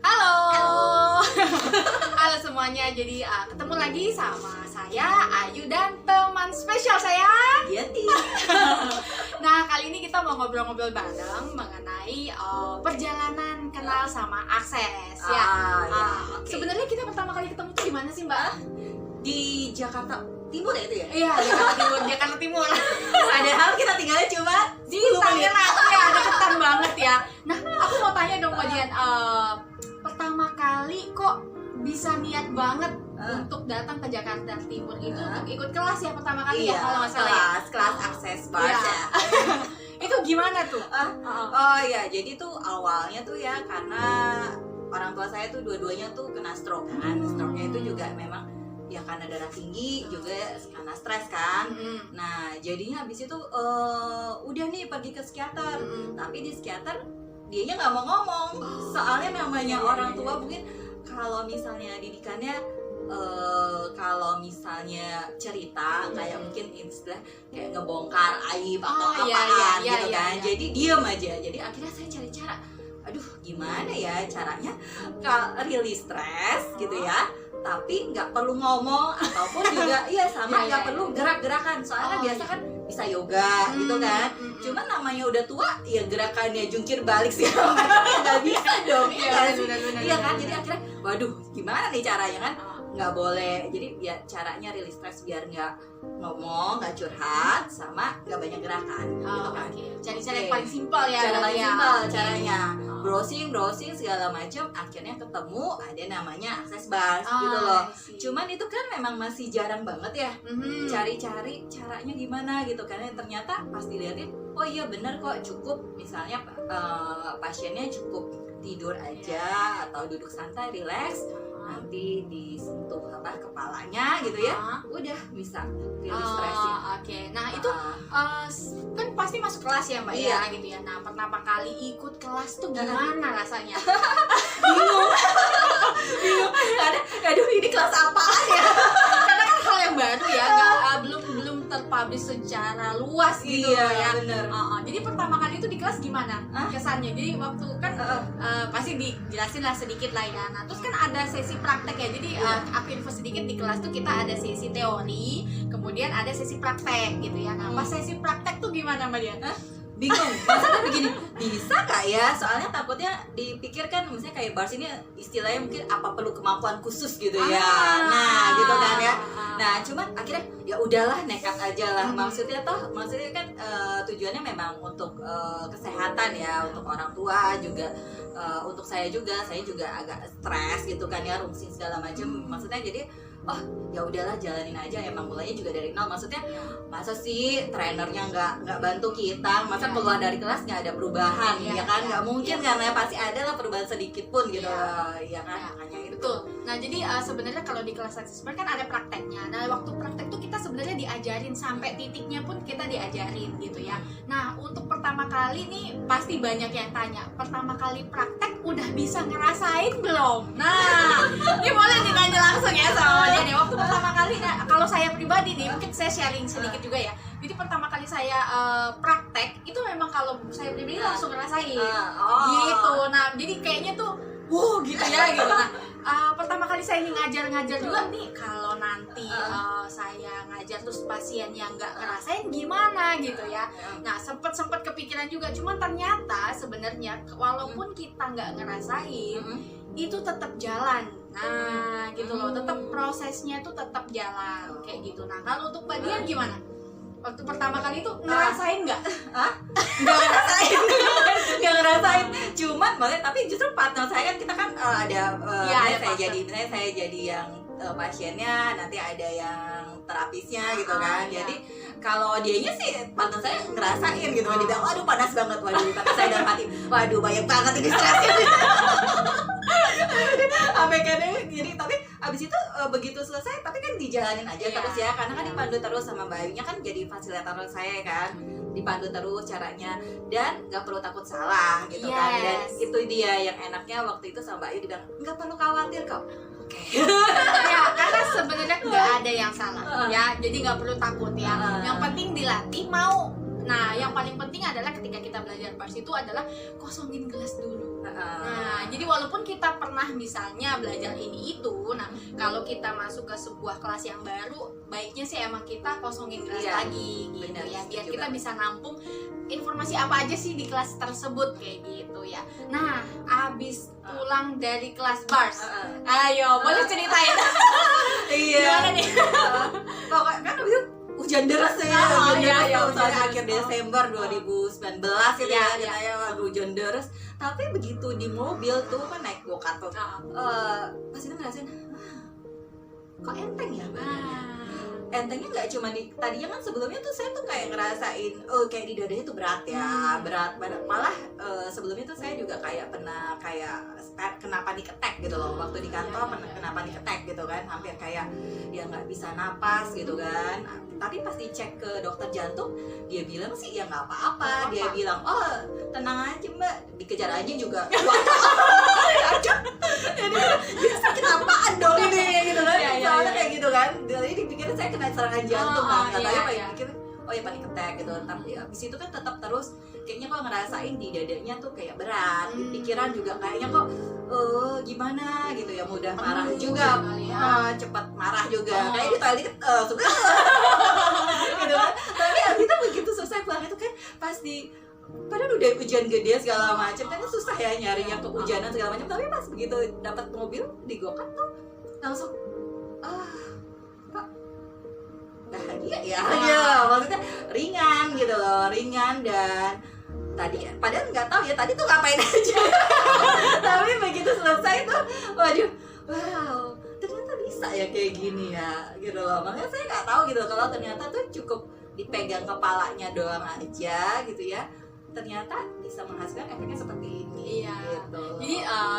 Halo, halo semuanya. Jadi ketemu lagi sama saya Ayu dan teman spesial saya Yeti. Nah, kali ini kita mau ngobrol-ngobrol bareng mengenai perjalanan kenal sama Akses ya. Okay. Sebenarnya kita pertama kali ketemu tuh di mana sih, Mbak? Di Jakarta Timur ya itu ya? Iya, Jakarta Timur. Padahal kita tinggalnya cuma Di Tangerang ya, deketan banget ya. Nah, aku mau tanya dong Mbak Dian, pertama kali kok bisa niat banget untuk datang ke Jakarta Timur itu untuk ikut kelas ya pertama kali ya kalau nggak salah ya? kelas akses baca. Itu gimana tuh? Oh iya, jadi tuh awalnya tuh ya karena orang tua saya tuh dua-duanya tuh kena stroke kan. Stroke-nya itu juga memang ya karena darah tinggi juga karena stres kan. Nah jadinya habis itu udah nih pergi ke psikiater. Tapi di psikiater dianya nggak mau ngomong. Soalnya namanya orang tua mungkin kalau misalnya didikannya kalau misalnya cerita kayak mungkin istilah kayak ngebongkar aib atau apaan gitu kan. Jadi diem aja. Jadi akhirnya saya cari cara. Aduh gimana ya caranya rilis stres gitu ya, tapi nggak perlu ngomong ataupun juga iya sama nggak perlu gerak-gerakan. Soalnya biasa kan bisa yoga gitu kan. Cuman namanya udah tua ya gerakannya jungkir balik sih nggak bisa dong. Iya kan. Jadi akhirnya waduh gimana nih caranya kan, nggak boleh. Jadi ya caranya rilis stres biar nggak ngomong, nggak curhat, sama nggak banyak gerakan gitu kan. Cari-cari yang paling simpel ya. Cara paling simpel caranya browsing segala macam, akhirnya ketemu ada namanya akses bars gitu loh. Cuman itu kan memang masih jarang banget ya cari-cari caranya gimana gitu, karena ternyata pas dilihatin oh iya bener kok, cukup misalnya pasiennya cukup tidur aja atau duduk santai relax, nanti disentuh kepalanya gitu ya, udah bisa rilis stresnya. Oke. Nah itu kan pasti masuk kelas ya Mbak ya gitu ya. Nah pertama kali ikut kelas tuh gimana rasanya? Bingung. Aduh ini kelas apaan ya? Karena kan hal yang baru ya, belum terpublish secara luas gitu ya. Bener. Jadi pertama kali itu di kelas gimana kesannya? Jadi waktu kan pasti dijelasin lah sedikit lah ya. Nah terus kan ada sesi praktek ya. Jadi aku info sedikit, di kelas tuh kita ada sesi teori, kemudian ada sesi praktek gitu ya. Nah pas sesi praktek tuh gimana Mbak Dian? Bingung, maksudnya begini, bisa gak ya? Soalnya takutnya dipikirkan misalnya kayak bars ini istilahnya mungkin apa perlu kemampuan khusus gitu ya. Nah gitu kan ya. Nah cuman akhirnya ya udahlah nekat aja lah. Maksudnya kan tujuannya memang untuk kesehatan ya, untuk orang tua juga, untuk saya juga agak stres gitu kan ya, rungsing segala macam. Maksudnya jadi oh ya udahlah jalanin aja, emang mulainya juga dari nol. Maksudnya masa sih trenernya nggak bantu kita, masa keluar dari kelas nggak ada perubahan ya kan, nggak mungkin karena pasti ada lah perubahan sedikit pun gitu ya kan. Makanya itu betul. Nah jadi sebenarnya kalau di kelas akses bars kan ada prakteknya. Nah waktu praktek tuh kita sebenarnya diajarin sampai titiknya pun kita diajarin gitu ya. Nah untuk pertama kali nih pasti banyak yang tanya, pertama kali praktek udah bisa ngerasain belum? Nah ini boleh ditanya langsung ya sama dia nih. Waktu pertama kali, nah kalau saya pribadi nih mungkin saya sharing sedikit juga ya. Jadi pertama kali saya praktek itu memang kalau saya pribadi langsung ngerasain gitu. Nah jadi kayaknya tuh gitu ya gitu. Nah pertama kali saya ngajar juga nih, kalau nanti saya ngajar terus pasien yang nggak ngerasain gimana gitu ya. Nah sempet kepikiran juga, cuman ternyata sebenarnya walaupun kita nggak ngerasain itu tetap jalan. Nah gitu loh, tetap prosesnya tuh tetap jalan kayak gitu. Nah kalau untuk Mbak Dian gimana? Waktu pertama kali itu ngerasain nggak? Nggak ngerasain. Cuman tapi justru partner saya kan, kita kan ada saya jadi yang pasiennya, nanti ada yang terapisnya gitu kan. Jadi kalau dianya sih partner saya ngerasain gitu kan, dia bilang waduh panas banget, waduh, tapi saya dalam hati waduh banyak banget ini stresnya. Sampai kadang jadi, tapi abis itu begitu selesai tapi kan dijalanin aja terus ya, karena kan dipandu terus sama Mbak Ayunya kan, jadi fasilitator saya kan, dipandu terus caranya dan nggak perlu takut salah gitu kan. Dan itu dia yang enaknya waktu itu sama Mbak Ayu dibilang nggak perlu khawatir kok. Ya karena sebenarnya nggak ada yang salah ya, jadi nggak perlu takut ya. Yang penting dilatih mau Nah, yang paling penting adalah ketika kita belajar bars itu adalah kosongin kelas dulu. Nah, jadi walaupun kita pernah misalnya belajar ini itu, nah kalau kita masuk ke sebuah kelas yang baru, baiknya sih emang kita kosongin kelas lagi gitu bener, ya, biar juga. kita bisa nampung informasi apa aja sih di kelas tersebut kayak gitu ya. Nah, abis pulang dari kelas bars, ayo boleh ceritain gimana nih? Pokoknya kan abis itu hujan deras ya, hujan deras tuh, soalnya akhir Desember 2019 gitu ya, kita ya hujan deras. Tapi begitu di mobil tuh kan naik go-kart tuh, pas itu ngerasain, kok enteng ya badannya. Entengnya nggak cuma di, tadinya kan sebelumnya tuh saya tuh kayak ngerasain, kayak di dadanya tuh berat ya, berat malah sebelumnya tuh saya juga kayak pernah kayak kena panic attack gitu loh, waktu di kantor kena panic attack gitu kan, hampir kayak ya nggak bisa napas gitu kan. Tapi pas dicek ke dokter jantung, dia bilang sih ya nggak apa-apa, dia bilang oh tenang aja mbak, dikejar aja juga. Jadi sakit apaan dong ini gitu kan, soalnya kayak gitu kan, jadi dipikir saya kena serangan jantung kan, katanya pikir oh ya panik attack gitu. Tapi abis itu kan tetap terus kayaknya kok ngerasain di dadanya tuh kayak berat, di pikiran juga kayaknya kok gimana gitu ya, mudah marah juga, cepat marah juga, kayak di toilet suka gitu kan. Tapi abis itu begitu selesai pulang itu kan pas di, padahal udah hujan gede segala macam kan susah ya nyarinya kehujanan segala macam, tapi pas begitu dapat mobil di go-kart tuh langsung kok bahagia ya, maksudnya ringan gitu loh, ringan. Dan tadi padahal nggak tahu ya tadi tuh ngapain aja tapi begitu selesai tuh waduh, wow ternyata bisa ya kayak gini ya gitu loh. Makanya saya nggak tahu gitu kalau ternyata tuh cukup dipegang kepalanya doang aja gitu ya, ternyata bisa menghasilkan efeknya seperti ini. Gitu. Jadi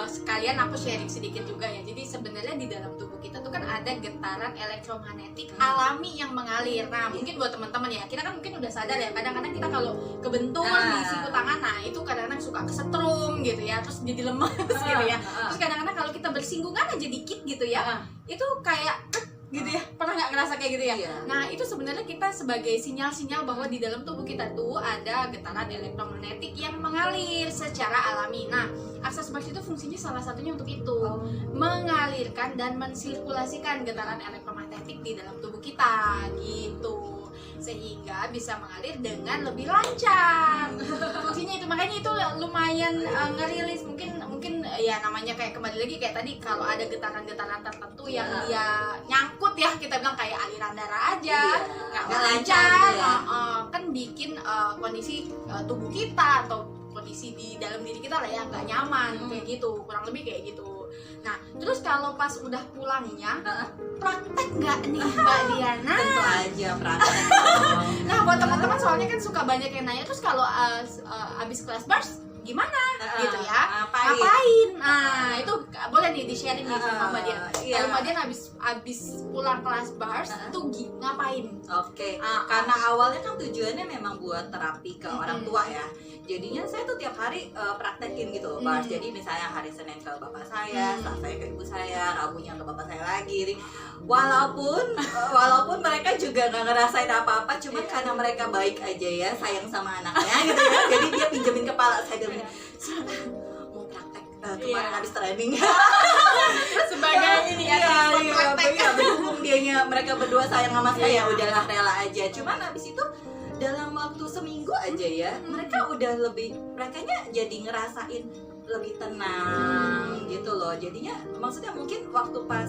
sekalian aku sharing sedikit juga ya. Jadi sebenarnya di dalam tubuh kita tuh kan ada getaran elektromagnetik alami yang mengalir. Nah, mungkin buat teman-teman ya, kita kan mungkin udah sadar ya, kadang-kadang kita kalau kebentur di siku tangan, nah itu kadang-kadang suka kesetrum gitu ya, terus jadi lemas gitu ya. Terus kadang-kadang kalau kita bersinggungan aja dikit gitu ya, itu kayak gitu ya, pernah nggak ngerasa kayak gitu ya? Nah itu sebenarnya kita sebagai sinyal-sinyal bahwa di dalam tubuh kita tuh ada getaran elektromagnetik yang mengalir secara alami. Nah, Access Bars itu fungsinya salah satunya untuk itu, mengalirkan dan mensirkulasikan getaran elektromagnetik di dalam tubuh kita gitu, sehingga bisa mengalir dengan lebih lancar. Fungsinya itu, makanya itu lumayan ngerilis mungkin ya namanya kayak kembali lagi kayak tadi, kalau ada getaran-getaran tertentu yang dia nyangkut ya, kita bilang kayak aliran darah aja nggak lancar, kan bikin kondisi tubuh kita atau kondisi di dalam diri kita lah ya nggak nyaman, kayak gitu, kurang lebih kayak gitu. Nah terus kalau pas udah pulangnya praktek nggak nih Mbak Diana? Tentu aja praktek. Nah buat teman-teman soalnya kan suka banyak yang nanya, terus kalau abis kelas bars gimana gitu ya, ngapain? Nah itu boleh nih di sharing nih sama Mbak Dian. Kalau Mbak Dian abis pulang kelas bars tuh ngapain? Oke, karena awalnya kan tujuannya memang buat terapi ke orang tua ya. Jadinya saya tuh tiap hari praktekin gitu loh bars. Jadi misalnya hari Senin ke bapak saya, Selasa ke ibu saya, Rabunya ke bapak saya lagi. Walaupun mereka juga nggak ngerasain apa-apa, cuma karena mereka baik aja ya, sayang sama anaknya gitu ya. Jadi dia pinjemin kepala saya, bilang mau praktek kemarin habis training. Sebagai ini ya, berhubung dianya mereka berdua sayang sama saya, ya udahlah rela aja. Cuman habis itu dalam waktu seminggu aja ya, mereka udah merekanya jadi ngerasain lebih tenang gitu loh. Jadinya maksudnya mungkin waktu pas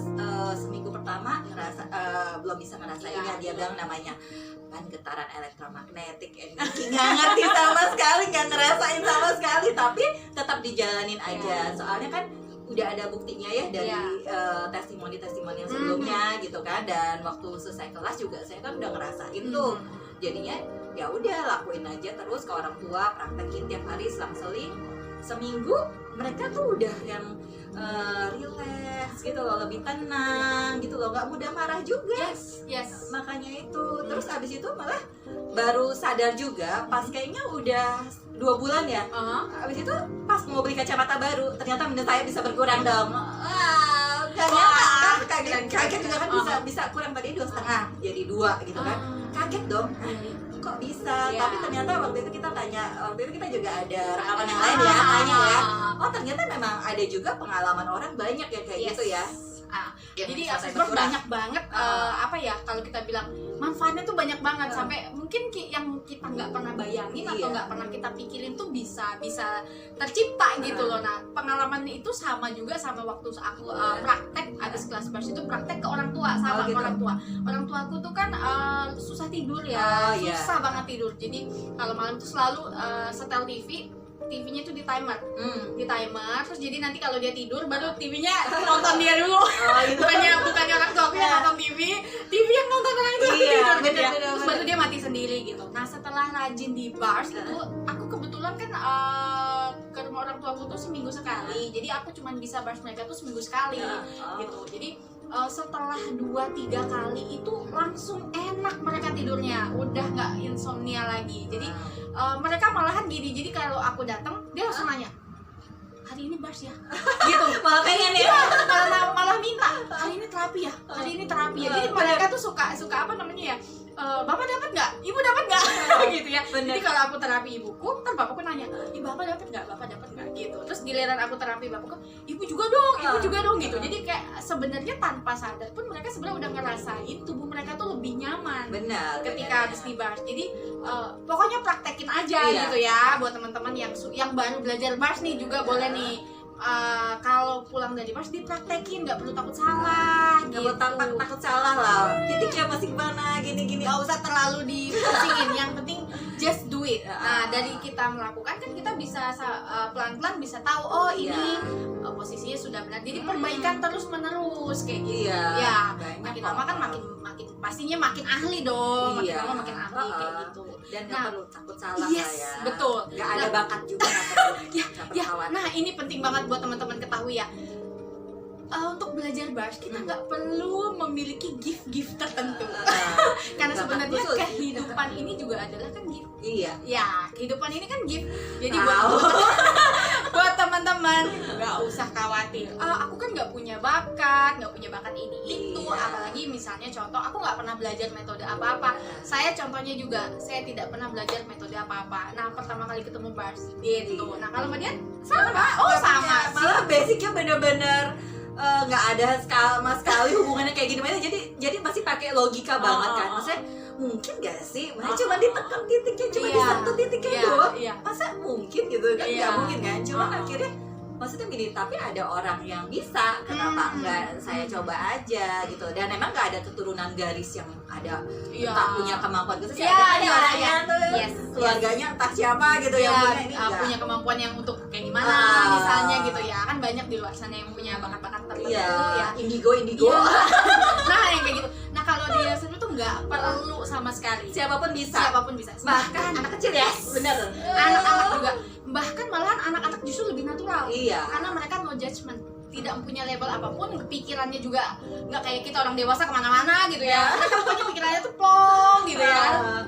seminggu pertama ngerasa belum bisa ngerasain ya, dia bilang namanya kan getaran elektromagnetik, nggak ngerti sama sekali, nggak ngerasain sama sekali, tapi tetap dijalanin aja. Soalnya kan udah ada buktinya ya dari testimoni-testimoni yang sebelumnya gitu kan. Dan waktu selesai kelas juga saya kan udah ngerasain tuh. Jadinya ya udah lakuin aja terus ke orang tua, praktekin tiap hari selang-seling. Seminggu mereka tuh udah yang relax gitu loh, lebih tenang gitu loh, nggak mudah marah juga. Yes. Makanya itu terus abis itu malah baru sadar juga pas kayaknya udah 2 bulan ya. Abis itu pas mau beli kacamata baru, ternyata minat saya bisa berkurang dong. Gak nyangka kan kaget juga kan, bisa kurang tadi 2,5 jadi 2 gitu kan. Kaget dong, kok bisa. Tapi ternyata waktu itu kita juga ada rekaman yang lain ya, tanya ya, oh ternyata memang ada juga pengalaman orang banyak yang kayak gitu ya. Jadi access bars banyak banget, apa ya, kalau kita bilang manfaatnya tuh banyak banget, sampai mungkin yang kita nggak pernah bayangin atau nggak pernah kita pikirin tuh bisa tercipta gitu loh. Nah, pengalaman itu sama juga sama waktu aku praktek habis kelas bars itu, praktek ke orang tua sama gitu. orang tua aku tuh kan susah tidur ya, susah banget tidur. Jadi kalau malam tuh selalu setel TV-nya itu di timer, terus jadi nanti kalau dia tidur baru TV-nya nonton dia dulu. bukannya orang tua aku yang nonton TV yang nonton orang itu tidur gitu ya. Terus baru dia mati sendiri gitu. Nah, setelah rajin di bars itu, aku kebetulan kan ke rumah orang tua aku tuh seminggu sekali. Jadi aku cuma bisa bars mereka tuh seminggu sekali gitu. Jadi setelah 2-3 kali itu langsung enak mereka tidurnya, udah nggak insomnia lagi. Jadi mereka malahan gini, jadi kalau aku datang dia langsung nanya, hari ini bars ya? Gitu. Malah pengen ya? Malah minta, hari ini terapi ya? Jadi mereka tuh suka apa namanya ya, bapak dapat nggak? Ibu dapat nggak? Gitu ya. Jadi kalau aku terapi ibuku, ntar bapakku nanya, bapak dapat nggak? Bapak dapat nggak? Gitu. Terus giliran aku terapi bapakku, ibu juga dong gitu. Jadi kayak sebenarnya tanpa sadar pun mereka sebenarnya udah ngerasain tubuh mereka tuh lebih nyaman. Benar. Ketika habis di bars. Jadi pokoknya praktekin aja gitu ya, buat teman-teman yang baru belajar bars nih juga boleh nih. Kalau pulang dari bars dipraktekin, nggak perlu takut salah, nggak perlu takut salah lah, titiknya masih mana gini nggak usah terlalu dipusingin, yang penting just do it. Nah, dari kita melakukan kan kita bisa pelan-pelan bisa tahu, oh ini posisinya sudah benar, jadi perbaikan terus menerus kayak gitu. Makin lama kan makin pastinya makin ahli dong, makin lama makin ahli kayak gitu. Dan nggak perlu takut salah lah ya. Betul. Nggak ada bakat juga, nggak perlu. Nah, ini penting banget buat teman-teman ketahui ya. Untuk belajar bars kita nggak perlu memiliki gift tertentu. Karena sebenarnya kehidupan ini juga adalah kan gift. Ya, kehidupan ini kan gift. Jadi buat teman-teman nggak usah khawatir. Aku kan nggak punya bakat ini itu. Apalagi misalnya contoh, aku nggak pernah belajar metode apa-apa. Saya contohnya juga, saya tidak pernah belajar metode apa-apa. Nah, pertama kali ketemu bars gitu. Nah, kalau Mbak Dian sama? Sama. Malah basicnya bener-bener nggak ada sama sekali hubungannya kayak gini. Jadi masih pakai logika banget kan. Maksudnya mungkin gak sih? Cuma ditekan titiknya, cuma di satu titiknya doang. Masa mungkin gitu kan? Nggak mungkin kan? Cuma akhirnya maksudnya gini, tapi ada orang yang bisa, kenapa enggak saya coba aja gitu. Dan emang nggak ada keturunan garis yang ada tak punya kemampuan gitu sih. Ada orangnya tuh keluarganya entah siapa gitu yang punya ini punya kemampuan yang untuk kayak gimana misalnya gitu ya, kan banyak di luar sana yang punya bakat-bakat tertentu ya, indigo nah yang kayak gitu. Nah, kalau dia sendiri tuh nggak perlu sama sekali, siapapun bisa bahkan anak kecil ya, bener, anak-anak juga, bahkan malahan anak-anak justru lebih natural karena mereka no judgment, tidak mempunyai label apapun, pikirannya juga nggak kayak kita orang dewasa kemana-mana gitu ya. Mereka pokoknya pikirannya tuh plong gitu ya.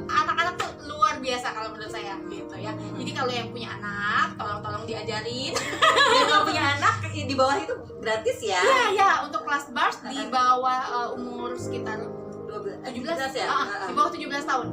Anak-anak tuh luar biasa kalau menurut saya gitu ya. Jadi kalau yang punya anak, tolong diajarin. Dan kalau punya anak di bawah itu gratis ya? Iya, untuk kelas bars di bawah umur sekitar 17 ya? Di bawah 17 tahun.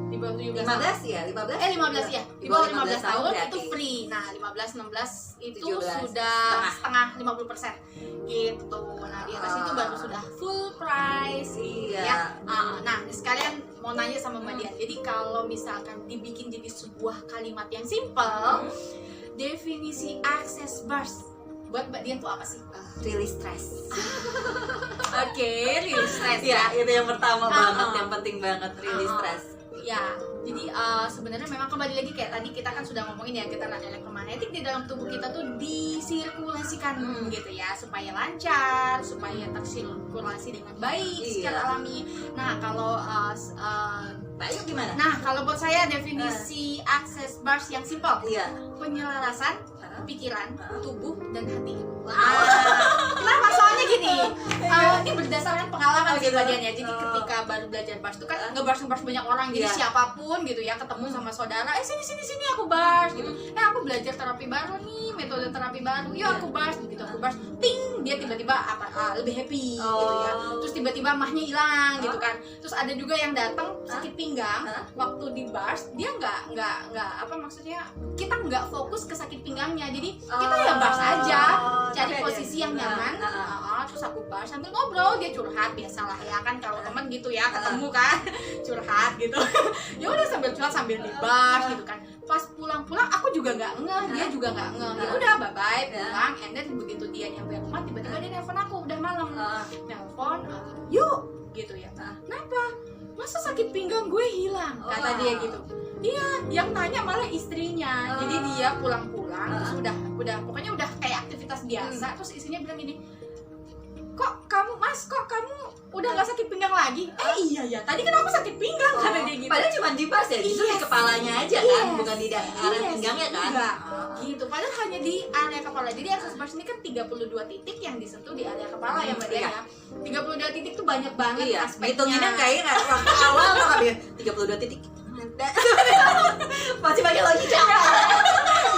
Di bawah 17 15 ya. Di bawah 15 tahun itu free. Nah, 15 16 itu sudah setengah 50% gitu. Nah, di atas itu baru sudah full price ya. Nah, sekalian mau nanya sama Mbak Dian. Jadi kalau misalkan dibikin jadi sebuah kalimat yang simple, definisi access bars buat Mbak Dian tuh apa sih? Release stress. Release stress ya. Itu yang pertama banget, yang penting banget, release stress. Ya, jadi sebenarnya memang kembali lagi kayak tadi kita kan sudah ngomongin ya, getaran elektromagnetik di dalam tubuh kita tuh disirkulasikan gitu ya, supaya lancar, supaya tersirkulasi dengan baik secara alami. Nah, kalau Bayu gimana? Nah, kalau buat saya definisi access bars yang simpel, penyelarasan pikiran, tubuh, dan hati. Kenapa? Soalnya gini, ini berdasarkan pengalaman sih Mbak Dian ya. Jadi ketika baru belajar bars itu kan ngebars banyak orang, jadi siapapun gitu ya, ketemu sama saudara, sini aku bars gitu. Aku belajar terapi baru nih, metode terapi baru, yuk aku bars. Begitu aku bars, ting, dia tiba-tiba lebih happy gitu ya. Terus tiba-tiba mahnya hilang gitu kan. Terus ada juga yang datang sakit pinggang, waktu di bars dia nggak apa maksudnya, kita nggak fokus ke sakit pinggangnya, jadi kita ya bars aja, cari posisi yang nyaman. Terus aku bars sambil ngobrol, dia curhat, biasalah ya kan kalau teman gitu ya, ketemu kan curhat gitu. Ya udah sambil curhat sambil di bars gitu kan. Pas pulang-pulang aku juga nggak ngeh, dia juga nggak ngeh. Ya udah bye bye pulang, and then begitu dia nyampe rumah tiba-tiba dia nelfon aku, udah malam nelfon, yuk gitu ya. Kenapa? Masa sakit pinggang gue hilang? Kata dia gitu. Iya, yang nanya malah istrinya. Jadi dia pulang-pulang terus udah pokoknya udah kayak aktivitas biasa. Terus istrinya bilang gini, kok kamu udah nggak sakit pinggang lagi? Iya ya, tadi kan aku sakit pinggang kata dia gitu. Padahal cuma di bars ya, itu di kepalanya aja kan, bukan di area pinggangnya kan? Enggak, gitu. Padahal hanya di area kepala. Jadi akses bars ini kan 32 titik yang disentuh di area kepala ya Mbak Dia ya. 32 titik tuh banyak banget aspeknya. Hitunginnya kayaknya waktu awal tuh nggak dia 32 titik. Masih pakai logika.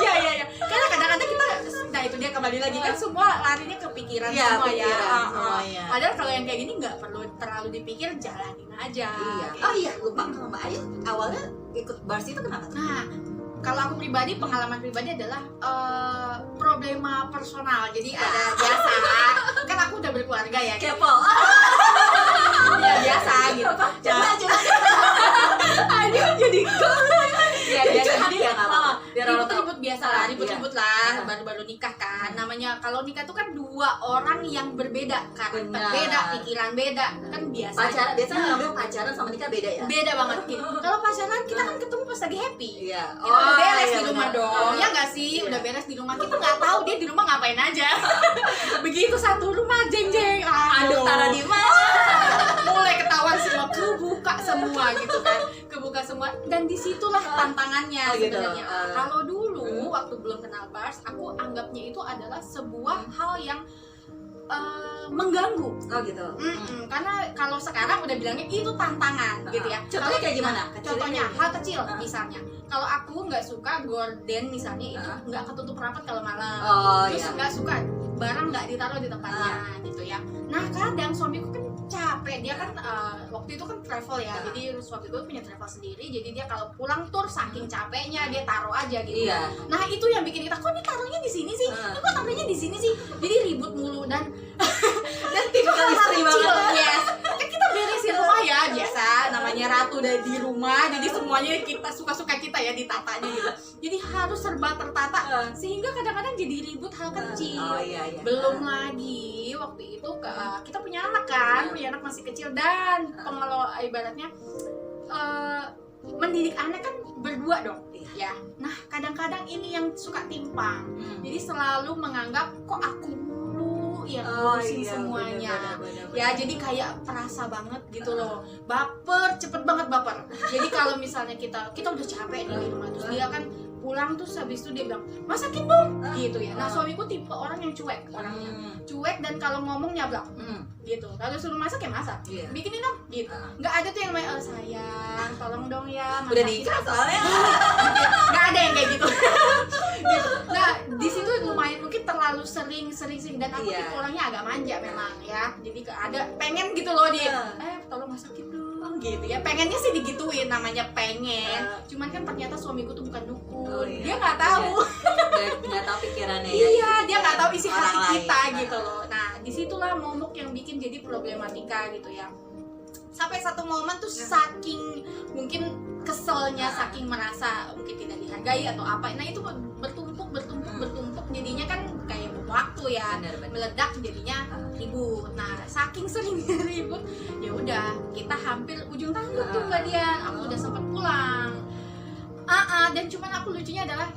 Iya. Karena kadang-kadang kita, nah itu dia kembali lagi kan semua larinya ke pikiran semua ya. Semuanya. Padahal kalau yang kayak gini nggak perlu terlalu dipikir, jalanin aja. Iya. Gitu. Oh iya, lupa kalau Mbak Ayu awalnya ikut bars itu kenapa tuh? Nah, kalau aku pribadi, pengalaman pribadi adalah problema personal. Jadi ada biasa, kan aku udah berkeluarga ya. Kepo. Ya biasa gitu. Coba. Aduh jadi ya biasa dia nggak apa-apa. Biar orang tahu. ribut biasa lah, ribut lah, baru-baru nikah kan. Namanya kalau nikah tuh kan dua orang yang berbeda, karakter beda, pikiran beda, kan biasa. Pacaran biasanya orang bilang pacaran sama nikah beda ya? Beda banget gitu. Kalau pacaran kita kan ketemu pas lagi happy. Iya. Kita udah beres iya, di rumah benar. dong, ya nggak sih? Udah beres di rumah, kita nggak tahu dia di rumah ngapain aja. Begitu satu rumah jeng, Aduh, taruh di mana? mulai ketahuan semua, kebuka semua, dan disitulah tantangannya sebenarnya. Kalau dulu waktu belum kenal bars, aku anggapnya itu adalah sebuah hal yang mengganggu. Oh gitu. Karena kalau sekarang udah bilangnya itu tantangan gitu ya. Contohnya kayak gimana? Contohnya hal kecil misalnya. Kalau aku nggak suka gorden misalnya itu nggak ketutup rapat kalau malam. Terus nggak suka barang nggak ditaruh di tempatnya gitu ya. Nah kadang suamiku kan capek, dia kan waktu itu kan travel ya, jadi suamiku punya travel sendiri, jadi dia kalau pulang tur saking capeknya dia taruh aja gitu. Nah itu yang bikin kita, kok ini taruhnya di sini sih, ini kok taruhnya di sini sih, jadi ribut mulu dan itu hal-hal kecil. Yes, kan kita beresin rumah ya biasa, namanya ratu udah di rumah, jadi semuanya kita suka-suka kita ya ditatanya gitu, jadi harus serba tertata sehingga kadang-kadang jadi ribut hal kecil. Belum lagi waktu itu kita punya anak kan, punya anak masih kecil, dan pengelola ibaratnya mendidik anak kan berdua dong ya. Nah kadang-kadang ini yang suka timpang, jadi selalu menganggap kok aku mulu yang ngurusin semuanya. Bener. Ya jadi kayak perasa banget gitu loh, baper, cepet banget baper. Jadi kalau misalnya kita udah capek nih di rumah, terus dia kan pulang tuh habis itu dia bilang masakin dong gitu ya. Nah suamiku tipe orang yang cuek orangnya, cuek, dan kalau ngomong nyablak gitu. Kalau suruh masak ya masak, bikinin dong gitu. Nggak ada tuh yang namanya sayang tolong dong ya masakin. Udah nikah soalnya. Nggak ada yang kayak gitu. Gitu. Nah di situ lumayan mungkin terlalu sering, dan aku tipe orangnya agak manja memang ya. Jadi ada pengen gitu loh dia, tolong masakin dong gitu ya. Pengennya sih digituin, namanya pengen. Cuman kan ternyata suamiku tuh bukan dukun, dia nggak tahu. Nggak tahu pikirannya. Iya, dia nggak tahu isi hati kita gitu loh. Nah disitulah momok yang bikin jadi problematika gitu ya. Sampai satu momen tuh saking mungkin keselnya, saking merasa mungkin tidak dihargai atau apa, nah itu bertumpuk jadinya kan kayak waktu ya, meledak jadinya ribut. Nah saking seringnya ribut, ya udah kita hampir ujung tanduk tuh Mbak Dian. Aku udah sempat pulang, dan cuman aku lucunya adalah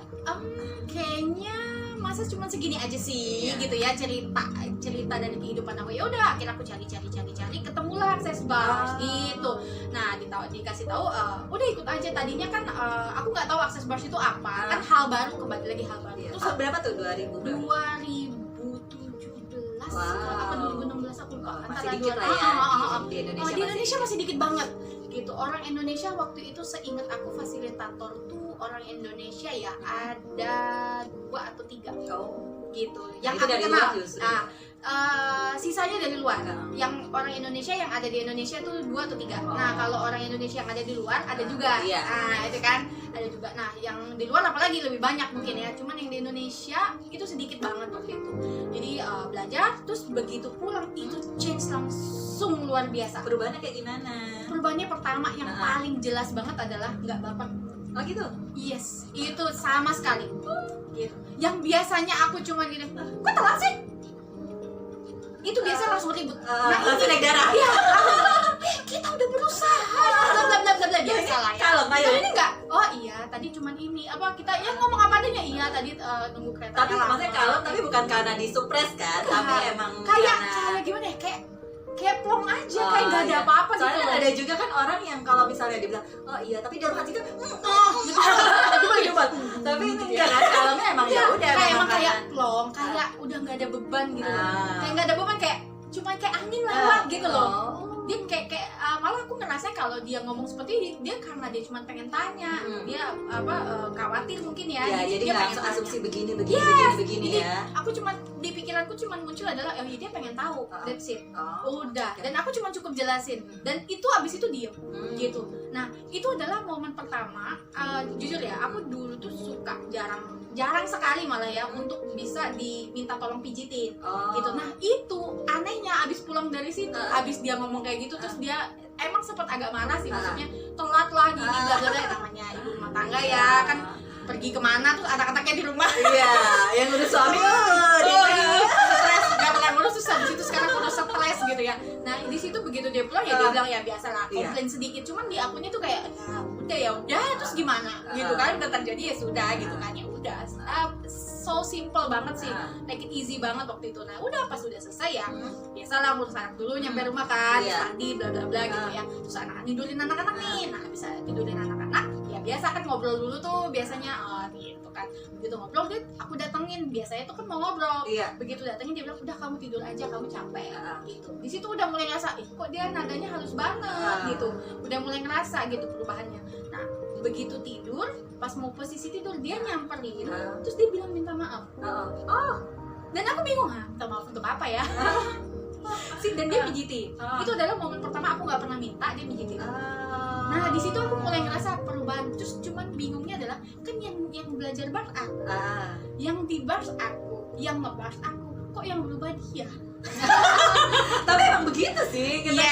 kayaknya masa cuma segini aja sih gitu ya cerita dari kehidupan aku. Ya udah akhirnya aku cari ketemulah akses bars gitu. Nah dikasih tahu udah ikut aja. Tadinya kan aku nggak tahu akses bars itu apa, kan hal baru, kembali lagi hal baru. Terus berapa tuh 2000 berapa? 2017 apa 2016 aku lupa. Masih dikit lah ya di Indonesia. Di Indonesia masih dikit banget gitu. Orang Indonesia waktu itu seingat aku fasilitator tuh orang Indonesia ya ada 2 atau 3 Oh. gitu. Yang Yang itu aku dari kenal. luar justru. Nah, sisanya dari luar. Oh. Yang orang Indonesia yang ada di Indonesia tuh 2 atau 3. Oh. Nah, kalau orang Indonesia yang ada di luar ada juga. Iya. Nah, itu kan ada juga. Nah, yang di luar apalagi lebih banyak mungkin ya. Cuman yang di Indonesia itu sedikit banget waktu itu. Jadi belajar, terus begitu pulang itu change langsung luar biasa. Perubahannya kayak gimana? Perubahannya pertama yang Ah. paling jelas banget adalah nggak baper. Oh gitu. Yes, itu sama sekali. Gitu. Yang biasanya aku cuma gini, kok telat sih? Itu biasa langsung ribut. Langsung naik darah. Iya, kita udah berusaha. Bla bla bla bla bla biasa lah ya. Kalem ayo. Tapi ini enggak. Oh iya, tadi cuman ini. Apa kita ya ngomong apa adanya? Iya, tadi nunggu kereta. Tapi maksudnya kalem tapi bukan karena disupres kan, tapi emang kayak karena gimana ya? Kayak plong aja, kayak nggak ada iya. apa-apa gitu. Soalnya loh. ada juga kan orang yang kalau misalnya dia bilang, oh iya, tapi dalam hati kan, tapi ini enggak kan, kalemnya emang ya udah. kayak memang emang kayak karena- plong, kayak udah nggak ada beban gitu. Ah. Kayak nggak ada beban, kayak cuma kayak angin lewat gitu loh. Oh. Dia kayak malah aku ngerasa kalau dia ngomong seperti ini, dia karena dia cuma pengen tanya, dia khawatir mungkin ya. Ya, jadi dia nggak pengen langsung tanya. asumsi begini Jadi, ya. aku cuma di pikiranku cuma muncul adalah oh dia pengen tahu, that's it. Oh. Udah, dan aku cuma cukup jelasin, dan itu abis itu diem gitu. Nah itu adalah momen pertama, jujur ya, aku dulu tuh suka jarang sekali malah ya untuk bisa diminta tolong pijitin gitu. Nah itu anehnya abis pulang dari situ, abis dia ngomong kayak gitu, terus dia emang sempat agak marah sih, maksudnya telat lah gini bla bla bla, namanya ibu rumah tangga ya kan, pergi kemana tuh anak-anaknya di rumah. Iya, yang udah suami Stres, nggak pernah ngurus, terus habis itu sekarang udah stres gitu ya. Nah di situ begitu dia pulang ya dia bilang ya biasa lah, komplain sedikit, cuman di akunnya tuh kayak ya udah terus gimana gitu kan, udah terjadi ya sudah gitu kan, ya udah. So simple banget sih, take it easy banget waktu itu. Nah udah pas udah selesai ya biasalah ngurus anak dulu, nyampe rumah kan, mandi bla bla bla gitu ya, terus anak tidurin anak-anak nih. Nah bisa tidurin anak-anak ya biasa kan, ngobrol dulu tuh biasanya gitu kan. Begitu ngobrol dia aku datengin, biasanya tuh kan mau ngobrol. Begitu datengin dia bilang udah kamu tidur aja, kamu capek gitu. Di situ udah mulai ngerasa kok dia nadanya halus banget gitu, udah mulai ngerasa gitu perubahannya. Nah begitu tidur, pas mau posisi tidur dia nyamperin, terus dia bilang minta maaf. Dan aku bingung, minta maaf untuk apa ya? Dan dia pijitin. Itu adalah momen pertama aku nggak pernah minta, dia pijitin. Nah di situ aku mulai ngerasa perubahan. Terus cuman bingungnya adalah kan yang belajar bars aku, yang di bars aku, yang ngebars aku, kok yang berubah dia? Tapi emang begitu sih, kita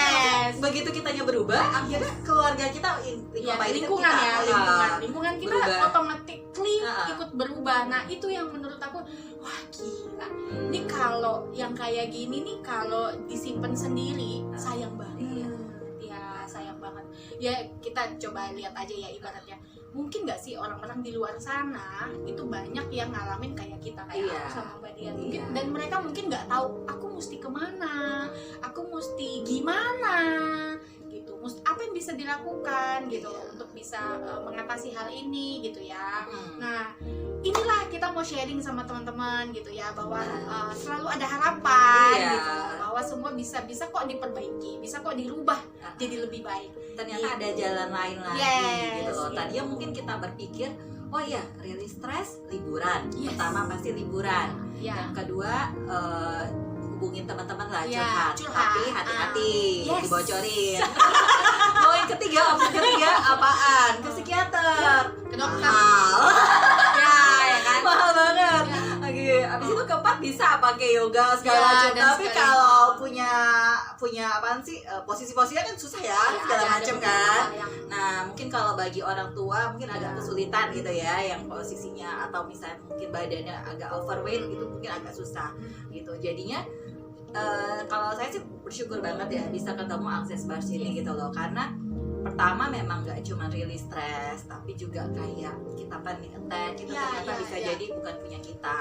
begitu kitanya berubah, akhirnya keluarga kita lingkungan kita, ya, lingkungan kita berubah. automatically ikut berubah. Nah itu yang menurut aku wah gila. Ini kalau yang kayak gini nih kalau disimpan sendiri sayang banget. Ya sayang banget. Ya kita coba lihat aja ya ibaratnya. Mungkin nggak sih orang-orang di luar sana itu banyak yang ngalamin kayak kita, kayak aku sama Mbak Dian mungkin, dan mereka mungkin nggak tahu aku mesti kemana, aku mesti gimana gitu, apa yang bisa dilakukan gitu untuk bisa mengatasi hal ini gitu ya. Nah inilah kita mau sharing sama teman-teman gitu ya, bahwa selalu ada harapan gitu, bahwa semua bisa kok diperbaiki, bisa kok dirubah jadi lebih baik. Ternyata ada jalan lain lagi gitu loh. Tadinya mungkin kita berpikir oh iya rilis stres liburan, pertama pasti liburan, yang kedua hubungin teman-teman lah, curhat. Tapi hati-hati dibocorin. Oh yang ketiga, opsi ketiga apaan? Ke psikiater, ke dokter. Ya kan? Mahal banget. Abis itu keempat bisa pakai yoga segala macam. Tapi kalau punya apaan sih, posisi-posisinya kan susah ya, segala macam kan. Nah mungkin kalau bagi orang tua mungkin agak kesulitan gitu ya, yang posisinya atau misalnya mungkin badannya agak overweight gitu, mungkin agak susah gitu. Jadinya kalau saya sih bersyukur banget ya bisa ketemu Access Bars ini gitu loh, karena pertama memang gak cuma rilis stres, tapi juga kayak kita panic attack itu ternyata bisa jadi bukan punya kita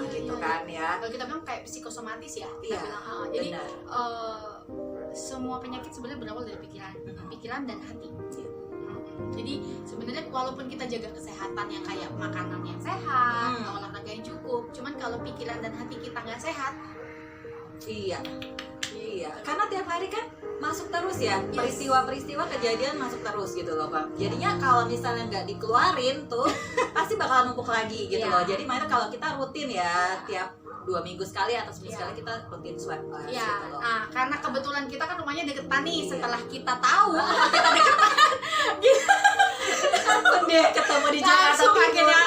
gitu kan ya. Kalau kita bilang kayak psikosomatis ya, kita bilang jadi semua penyakit sebenarnya berawal dari pikiran dan hati. Jadi sebenarnya walaupun kita jaga kesehatan yang kayak makanan yang sehat, olahraga yang cukup, cuman kalau pikiran dan hati kita nggak sehat, iya, karena tiap hari kan masuk terus ya, Yes. peristiwa-peristiwa kejadian masuk terus gitu loh Bang. Jadinya kalau misalnya nggak dikeluarin tuh pasti bakalan numpuk lagi gitu Iya. loh. Jadi makanya kalau kita rutin ya tiap 2 minggu sekali atau seminggu Iya. sekali kita rutin swab bars Ya, gitu loh. nah, karena kebetulan kita kan rumahnya deketan nih. Iya. Setelah kita tahu kalau kita deketan, Kapan deh ketemu di Jakarta langsung Timur? akhirnya,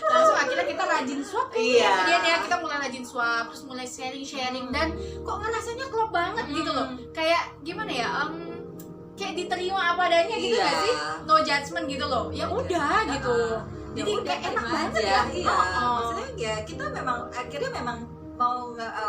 langsung akhirnya kita rajin swab. Iya. Kemudian ya kita mulai rajin swab, terus mulai sharing-sharing dan kok ngerasanya klop banget gitu loh. Kayak gimana ya? Kayak diterima apa adanya gitu Iya. gak sih? No judgment gitu loh. Ya udah gitu. Ya Jadi udah, kayak enak terima banget aja. ya. Iya. Oh. Maksudnya ya kita memang akhirnya memang mau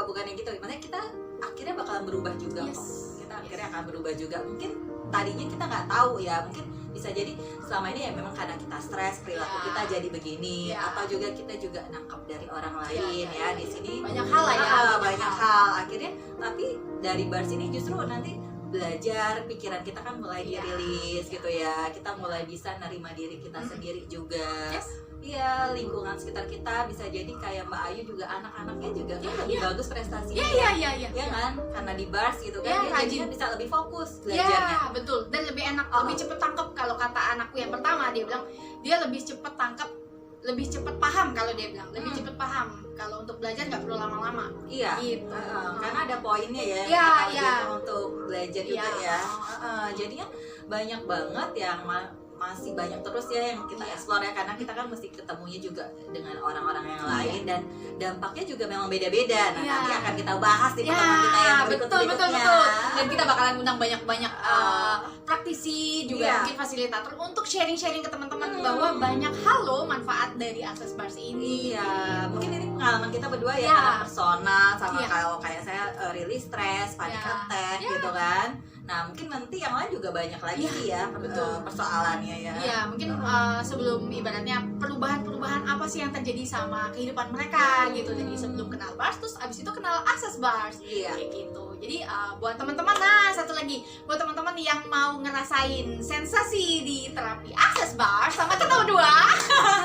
bukan yang gitu. Maksudnya kita akhirnya bakalan berubah juga Yes. kok. Kita akhirnya akan berubah juga. Mungkin tadinya kita nggak tahu ya. Mungkin bisa jadi selama ini ya memang karena kita stres perilaku Ya. kita jadi begini Ya. atau juga kita juga nangkap dari orang lain Ya, di sini banyak hal lah ya. banyak hal akhirnya tapi dari bars ini justru nanti belajar pikiran kita kan mulai Ya. dirilis gitu ya, kita mulai bisa nerima diri kita sendiri juga. Yes. Iya, lingkungan sekitar kita bisa jadi kayak Mbak Ayu juga anak-anaknya juga kan Ya, lebih ya. bagus prestasinya. Iya. Ya kan, karena di bars gitu kan Ya, dia rajin. jadinya bisa lebih fokus belajarnya. Ya, betul. Dan lebih enak, lebih cepet tangkep. Kalau kata anakku yang pertama, dia bilang dia lebih cepet tangkep, lebih cepet paham. Kalau dia bilang lebih cepet paham. Kalau untuk belajar nggak perlu lama-lama. Iya. Gitu. Karena ada poinnya ya, Iya, kata iya. dia untuk belajar juga Iya. ya. Jadinya banyak banget yang masih banyak terus ya yang kita Iya. explore ya, karena kita kan mesti ketemunya juga dengan orang-orang yang Iya. lain dan dampaknya juga memang beda-beda. Nah, Iya. nanti akan kita bahas di Ya, pertemuan kita yang betul. berikutnya. Dan kita bakalan undang banyak-banyak praktisi juga Iya. mungkin fasilitator untuk sharing-sharing ke teman-teman bahwa banyak hal loh manfaat dari Access Bars ini. Iya, mungkin ini pengalaman kita berdua ya, Iya. karena personal sama Iya. kalau kayak saya rilis stres, panic Iya. attack Iya. gitu kan. Nah, mungkin nanti yang lain juga banyak lagi Iya, sih ya betul. persoalannya ya. Iya, mungkin sebelum ibaratnya perubahan-perubahan apa sih yang terjadi sama kehidupan mereka gitu. Jadi sebelum kenal bars, terus abis itu kenal Access Bars. Iya. Kayak gitu. Jadi buat teman-teman, nah satu lagi buat teman-teman yang mau ngerasain sensasi di terapi Access Bars sama kita berdua,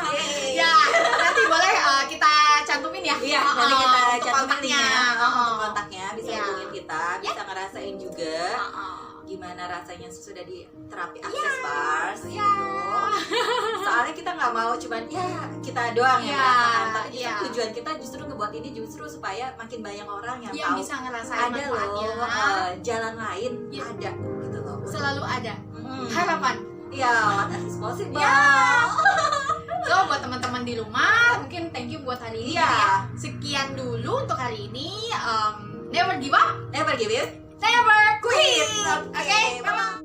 Yeay. ya nanti boleh kita cantumin ya. Iya, nanti kita untuk cantumin kontaknya. linknya, untuk kontaknya bisa Iya. hubungin kita, bisa ngerasain juga Heeh. gimana rasanya sesudah di terapi Access Bars Iya. gitu. Soalnya kita nggak mau cuman ya kita doang yang Iya, merasakan, tapi justru iya. tujuan kita justru ngebuat ini justru supaya makin banyak orang yang Yang tahu bisa ngerasain ada manfaatnya. loh jalan lain Iya. ada gitu loh. Selalu ada Mm. harapan. Ya, what is possible. Ya. So buat teman-teman di rumah, mungkin thank you buat hari ini Iya. ya. Sekian dulu untuk hari ini. Never give up, Never give it. never quit. Quit. Oke, bye-bye.